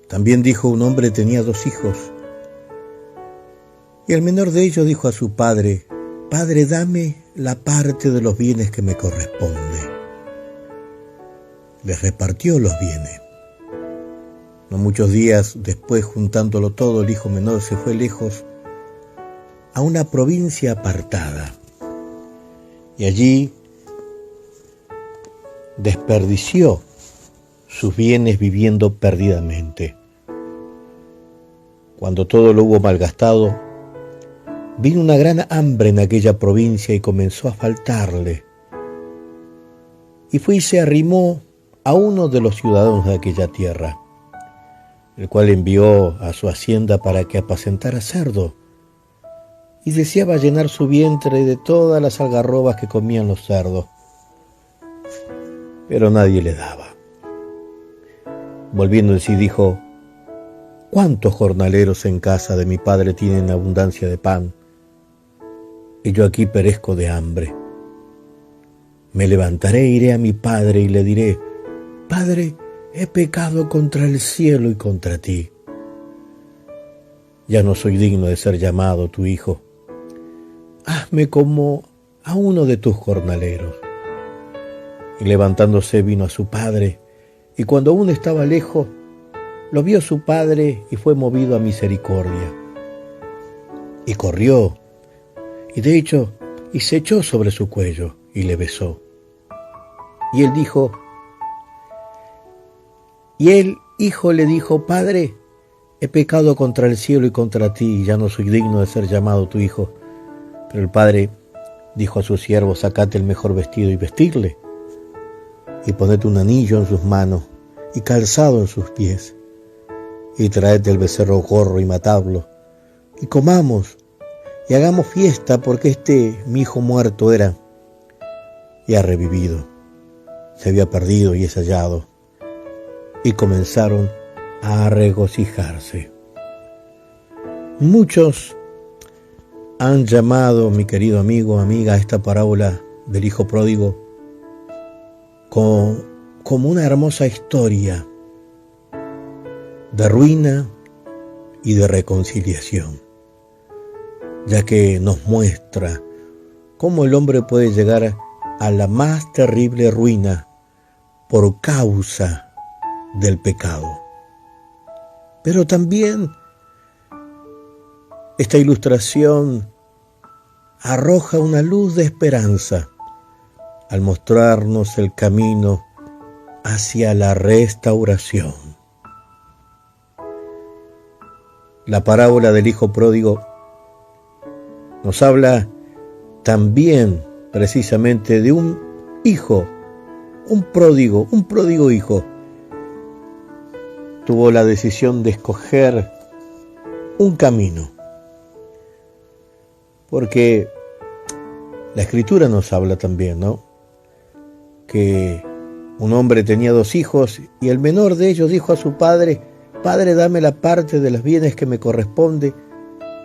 También dijo: un hombre tenía 2 hijos, y el menor de ellos dijo a su padre: Padre, dame la parte de los bienes que me corresponde. Les repartió los bienes. No muchos días después, juntándolo todo, el hijo menor se fue lejos a una provincia apartada, y allí desperdició sus bienes viviendo perdidamente. Cuando todo lo hubo malgastado, vino una gran hambre en aquella provincia y comenzó a faltarle. Y fue y se arrimó a uno de los ciudadanos de aquella tierra, el cual envió a su hacienda para que apacentara cerdo, y deseaba llenar su vientre de todas las algarrobas que comían los cerdos, pero nadie le daba. Volviendo en sí dijo: ¿cuántos jornaleros en casa de mi padre tienen abundancia de pan, y yo aquí perezco de hambre? Me levantaré e iré a mi padre y le diré: Padre, he pecado contra el cielo y contra ti. Ya no soy digno de ser llamado tu hijo. Hazme como a uno de tus jornaleros. Y levantándose vino a su padre, y cuando aún estaba lejos, lo vio su padre y fue movido a misericordia. Y corrió, y de hecho, y se echó sobre su cuello y le besó. Y él dijo, y el hijo le dijo: Padre, he pecado contra el cielo y contra ti, y ya no soy digno de ser llamado tu hijo. Pero el padre dijo a sus siervos: sacate el mejor vestido y vestirle, y ponete un anillo en sus manos y calzado en sus pies, y traed el becerro gorro y matadlo, y comamos y hagamos fiesta, porque mi hijo muerto era y ha revivido, se había perdido y es hallado. Y comenzaron a regocijarse. Muchos han llamado, mi querido amigo, amiga, a esta parábola del hijo pródigo como una hermosa historia de ruina y de reconciliación, ya que nos muestra cómo el hombre puede llegar a la más terrible ruina por causa del pecado. Pero también esta ilustración arroja una luz de esperanza al mostrarnos el camino hacia la restauración. La parábola del hijo pródigo nos habla también precisamente de un hijo, un pródigo hijo. Tuvo la decisión de escoger un camino, porque la Escritura nos habla también, ¿no?, que un hombre tenía 2 hijos y el menor de ellos dijo a su padre: Padre, dame la parte de los bienes que me corresponde,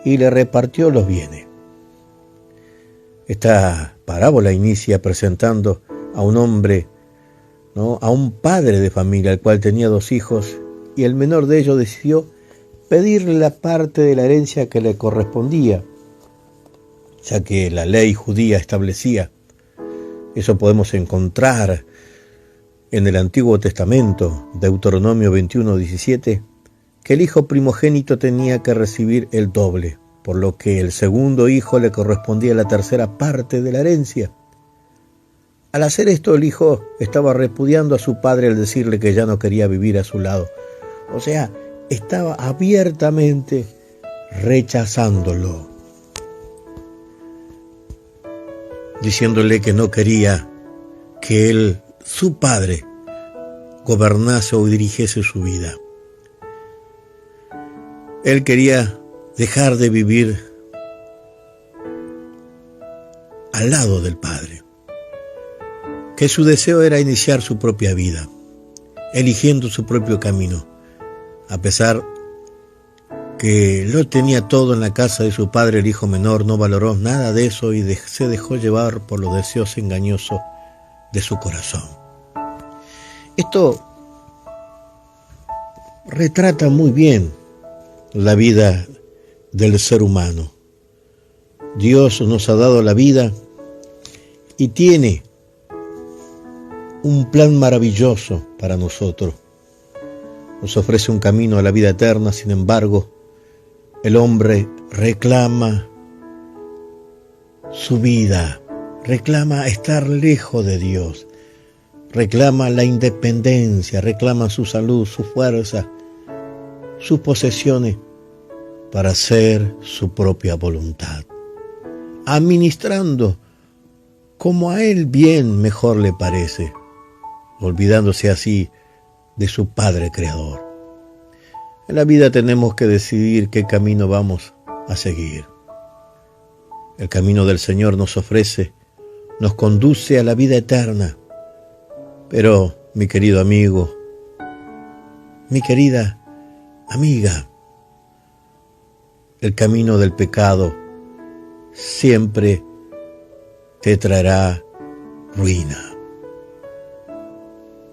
y le repartió los bienes. Esta parábola inicia presentando a un hombre, ¿no?, a un padre de familia, el cual tenía 2 hijos, y el menor de ellos decidió pedirle la parte de la herencia que le correspondía, ya que la ley judía establecía. Eso podemos encontrar en el Antiguo Testamento, Deuteronomio 21:17, que el hijo primogénito tenía que recibir el doble, por lo que el segundo hijo le correspondía la tercera parte de la herencia. Al hacer esto, el hijo estaba repudiando a su padre al decirle que ya no quería vivir a su lado. O sea, estaba abiertamente rechazándolo, diciéndole que no quería que él, su padre, gobernase o dirigiese su vida. Él quería dejar de vivir al lado del padre, que su deseo era iniciar su propia vida, eligiendo su propio camino, a pesar que lo tenía todo en la casa de su padre. El hijo menor no valoró nada de eso y se dejó llevar por los deseos engañosos de su corazón. Esto retrata muy bien la vida del ser humano. Dios nos ha dado la vida y tiene un plan maravilloso para nosotros. Nos ofrece un camino a la vida eterna. Sin embargo, el hombre reclama su vida, reclama estar lejos de Dios, reclama la independencia, reclama su salud, su fuerza, sus posesiones para hacer su propia voluntad, administrando como a él bien mejor le parece, olvidándose así de su Padre Creador. En la vida tenemos que decidir qué camino vamos a seguir. El camino del Señor nos ofrece, nos conduce a la vida eterna. Pero, mi querido amigo, mi querida amiga, el camino del pecado siempre te traerá ruina.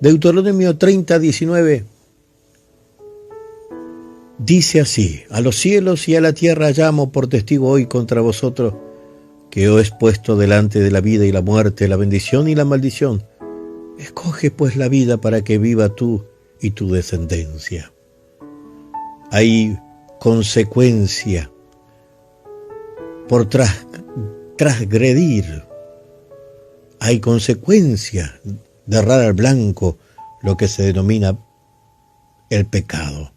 Deuteronomio 30:19 dice así: a los cielos y a la tierra llamo por testigo hoy contra vosotros, que os he puesto delante de la vida y la muerte, la bendición y la maldición. Escoge pues la vida para que viva tú y tu descendencia. Hay consecuencia por transgredir. Hay consecuencia de errar al blanco, lo que se denomina el pecado.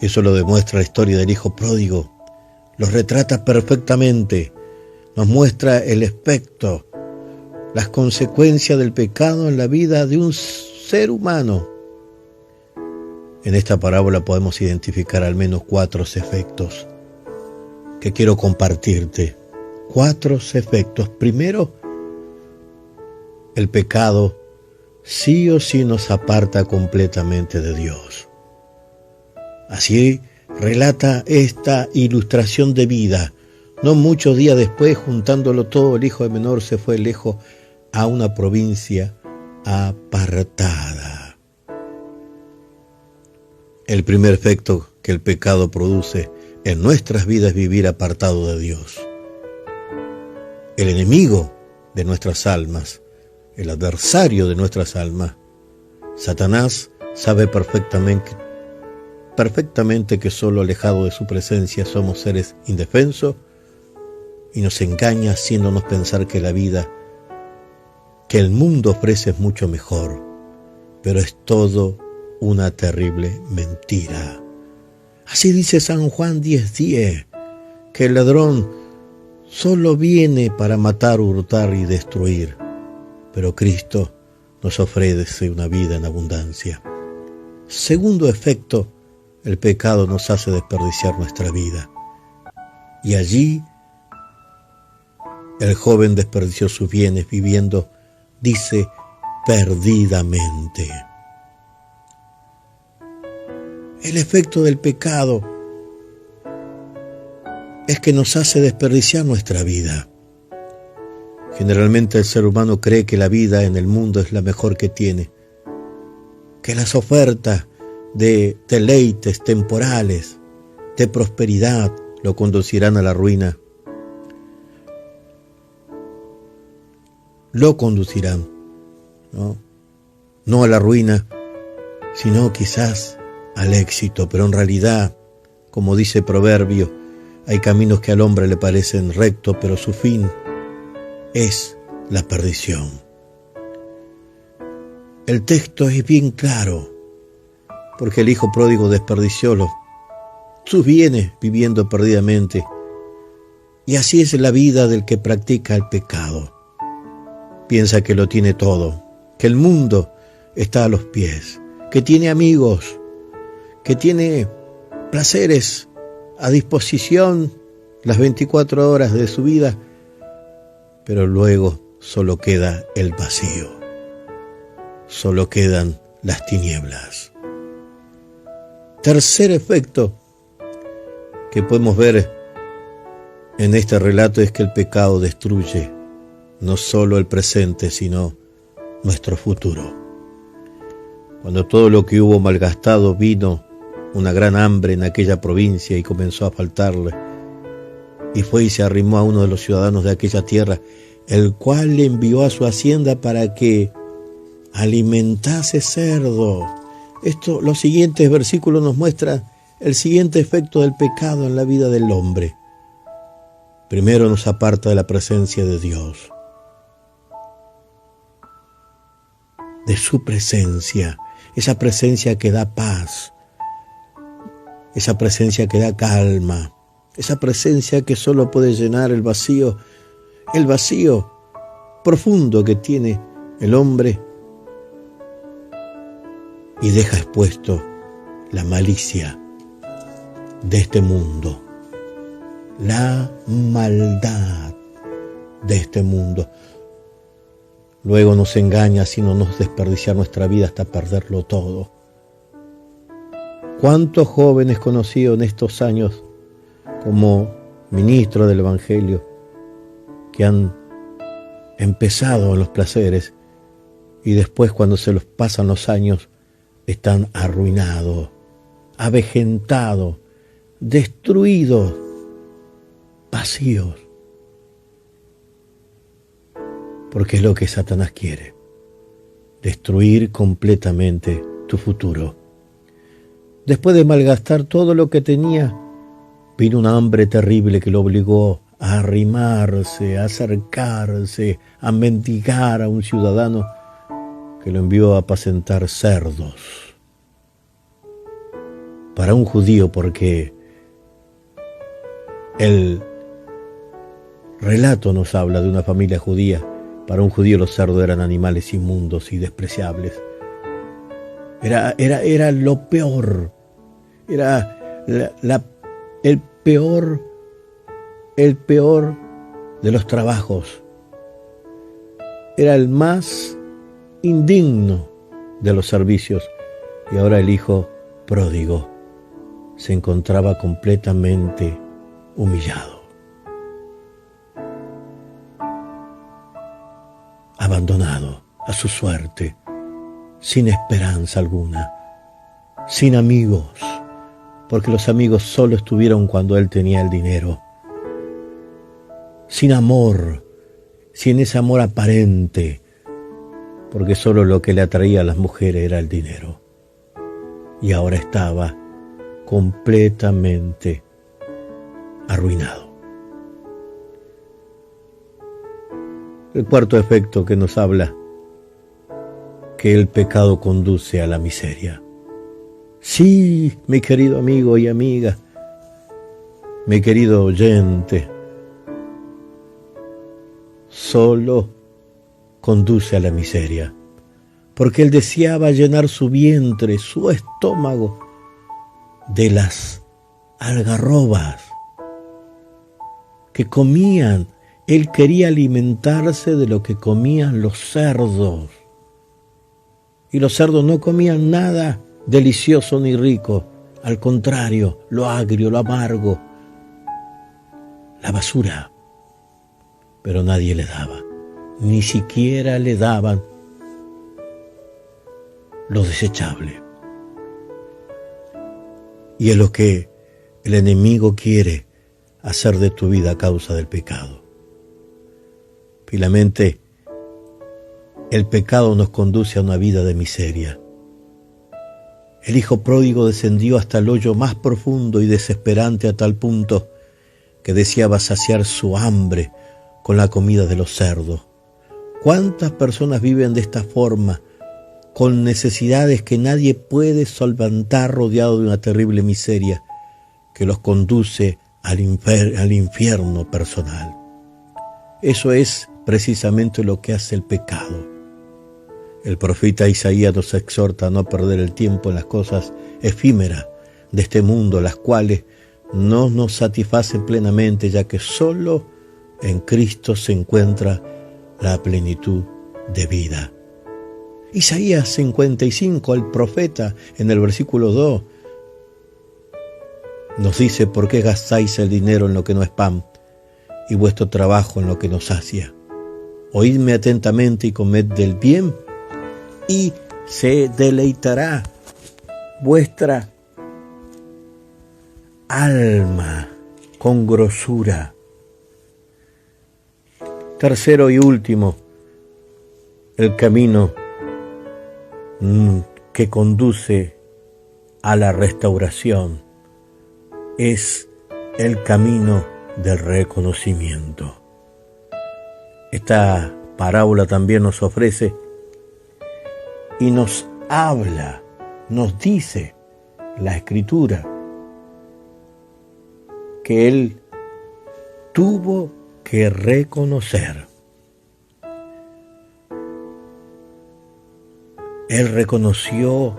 Eso lo demuestra la historia del hijo pródigo. Lo retrata perfectamente. Nos muestra el efecto, las consecuencias del pecado en la vida de un ser humano. En esta parábola podemos identificar al menos 4 efectos que quiero compartirte. 4 efectos. Primero, el pecado sí o sí nos aparta completamente de Dios. Así relata esta ilustración de vida. No muchos días después, juntándolo todo, el hijo de menor se fue lejos a una provincia apartada. El primer efecto que el pecado produce en nuestras vidas es vivir apartado de Dios. El enemigo de nuestras almas, el adversario de nuestras almas, Satanás, sabe perfectamente que solo alejado de su presencia somos seres indefensos y nos engaña haciéndonos pensar que la vida que el mundo ofrece es mucho mejor, pero es todo una terrible mentira. Así dice San Juan 10:10, que el ladrón solo viene para matar, hurtar y destruir, pero Cristo nos ofrece una vida en abundancia. Segundo efecto, el pecado nos hace desperdiciar nuestra vida. Y allí el joven desperdició sus bienes viviendo, dice, perdidamente. El efecto del pecado es que nos hace desperdiciar nuestra vida. Generalmente el ser humano cree que la vida en el mundo es la mejor que tiene, que las ofertas de deleites temporales, de prosperidad, lo conducirán a la ruina. Lo conducirán, no a la ruina, sino quizás al éxito, pero en realidad, como dice el proverbio, hay caminos que al hombre le parecen rectos, pero su fin es la perdición. El texto es bien claro, porque el hijo pródigo desperdició sus bienes viviendo perdidamente, y así es la vida del que practica el pecado. Piensa que lo tiene todo, que el mundo está a los pies, que tiene amigos, que tiene placeres a disposición las 24 horas de su vida, pero luego solo queda el vacío, solo quedan las tinieblas. Tercer efecto que podemos ver en este relato es que el pecado destruye no solo el presente, sino nuestro futuro. Cuando todo lo que hubo malgastado, vino una gran hambre en aquella provincia y comenzó a faltarle. Y fue y se arrimó a uno de los ciudadanos de aquella tierra, el cual le envió a su hacienda para que alimentase cerdo. Los siguientes versículos nos muestran el siguiente efecto del pecado en la vida del hombre. Primero, nos aparta de la presencia de Dios, de su presencia, esa presencia que da paz, esa presencia que da calma, esa presencia que solo puede llenar el vacío profundo que tiene el hombre, y deja expuesto la malicia de este mundo, la maldad de este mundo. Luego nos engaña haciéndonos desperdiciar nuestra vida hasta perderlo todo. ¿Cuántos jóvenes conocidos en estos años como ministros del Evangelio que han empezado en los placeres y después, cuando se los pasan los años, están arruinados, avejentados, destruidos, vacíos? Porque es lo que Satanás quiere: destruir completamente tu futuro. Después de malgastar todo lo que tenía, vino una hambre terrible que lo obligó a arrimarse, a acercarse, a mendigar a un ciudadano que lo envió a apacentar cerdos. Para un judío, porque el relato nos habla de una familia judía, para un judío los cerdos eran animales inmundos y despreciables. Era lo peor, era el peor de los trabajos, era el más indigno de los servicios. Y ahora el hijo pródigo se encontraba completamente humillado, abandonado a su suerte, sin esperanza alguna, sin amigos, porque los amigos solo estuvieron cuando él tenía el dinero, sin amor, sin ese amor aparente, porque solo lo que le atraía a las mujeres era el dinero. Y ahora estaba completamente arruinado. El cuarto efecto que nos habla, que el pecado conduce a la miseria. Sí, mi querido amigo y amiga, mi querido oyente, solo conduce a la miseria, porque él deseaba llenar su vientre, su estómago, de las algarrobas que comían. Él quería alimentarse de lo que comían los cerdos. Y los cerdos no comían nada delicioso ni rico. Al contrario, lo agrio, lo amargo, la basura. Pero nadie le daba. Ni siquiera le daban lo desechable. Y es lo que el enemigo quiere hacer de tu vida a causa del pecado. Finalmente, el pecado nos conduce a una vida de miseria. El hijo pródigo descendió hasta el hoyo más profundo y desesperante, a tal punto que deseaba saciar su hambre con la comida de los cerdos. ¿Cuántas personas viven de esta forma, con necesidades que nadie puede solventar, rodeado de una terrible miseria que los conduce al infierno personal? Eso es precisamente lo que hace el pecado. El profeta Isaías nos exhorta a no perder el tiempo en las cosas efímeras de este mundo, las cuales no nos satisfacen plenamente, ya que solo en Cristo se encuentra la plenitud de vida. Isaías 55, el profeta, en el versículo 2, nos dice: ¿por qué gastáis el dinero en lo que no es pan, y vuestro trabajo en lo que no sacia? Oídme atentamente y comed del bien, y se deleitará vuestra alma con grosura. Tercero y último, el camino que conduce a la restauración es el camino del reconocimiento. Esta parábola también nos ofrece y nos habla, nos dice la Escritura que él tuvo que reconocer. Él reconoció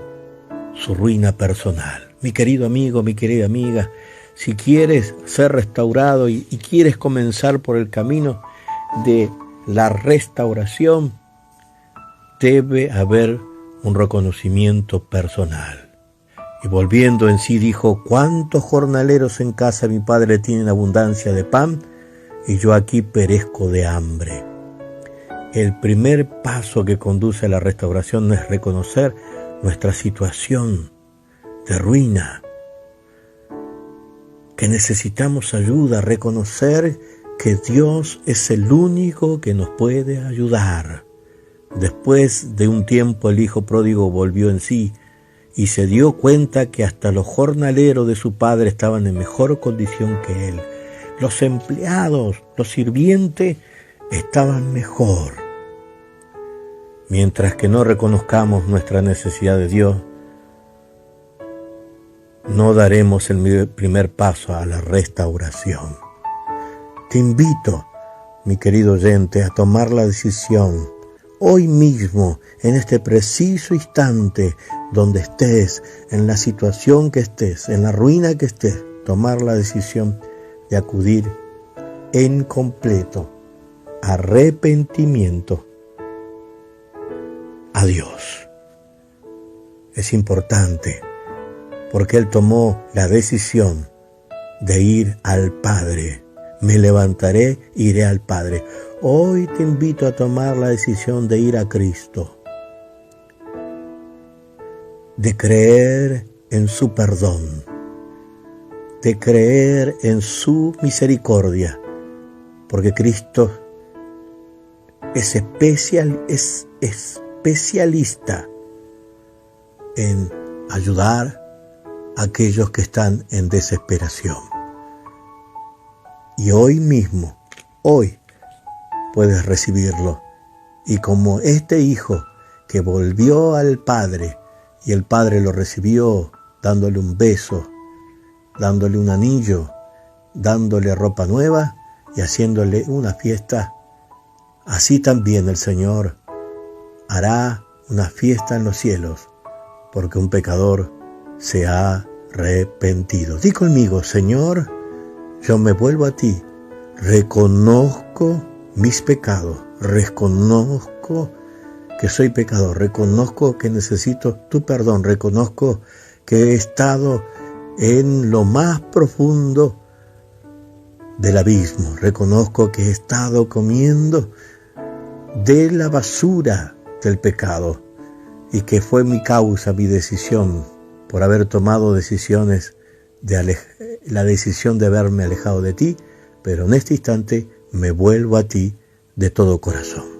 su ruina personal. Mi querido amigo, mi querida amiga, si quieres ser restaurado y quieres comenzar por el camino de la restauración, debe haber un reconocimiento personal. Y volviendo en sí dijo: ¿cuántos jornaleros en casa de mi padre tienen abundancia de pan y yo aquí perezco de hambre? El primer paso que conduce a la restauración es reconocer nuestra situación de ruina, que necesitamos ayuda, reconocer que Dios es el único que nos puede ayudar. Después de un tiempo el hijo pródigo volvió en sí y se dio cuenta que hasta los jornaleros de su padre estaban en mejor condición que él. Los empleados, los sirvientes estaban mejor. Mientras que no reconozcamos nuestra necesidad de Dios, no daremos el primer paso a la restauración. Te invito, mi querido oyente, a tomar la decisión hoy mismo, en este preciso instante, donde estés, en la situación que estés, en la ruina que estés, tomar la decisión de acudir en completo arrepentimiento a Dios. Es importante porque Él tomó la decisión de ir al Padre. Me levantaré, iré al Padre. Hoy te invito a tomar la decisión de ir a Cristo, de creer en su perdón, de creer en su misericordia, porque Cristo es especialista en ayudar a aquellos que están en desesperación. Y hoy mismo, hoy, puedes recibirlo. Y como este hijo que volvió al Padre, y el Padre lo recibió dándole un beso, dándole un anillo, dándole ropa nueva y haciéndole una fiesta, así también el Señor hará una fiesta en los cielos, porque un pecador se ha arrepentido. Di conmigo: Señor, yo me vuelvo a ti, reconozco mis pecados, reconozco que soy pecador, reconozco que necesito tu perdón, reconozco que he estado en lo más profundo del abismo, reconozco que he estado comiendo de la basura del pecado y que fue mi causa, mi decisión, por haber tomado decisiones, la decisión de haberme alejado de ti, pero en este instante me vuelvo a ti de todo corazón.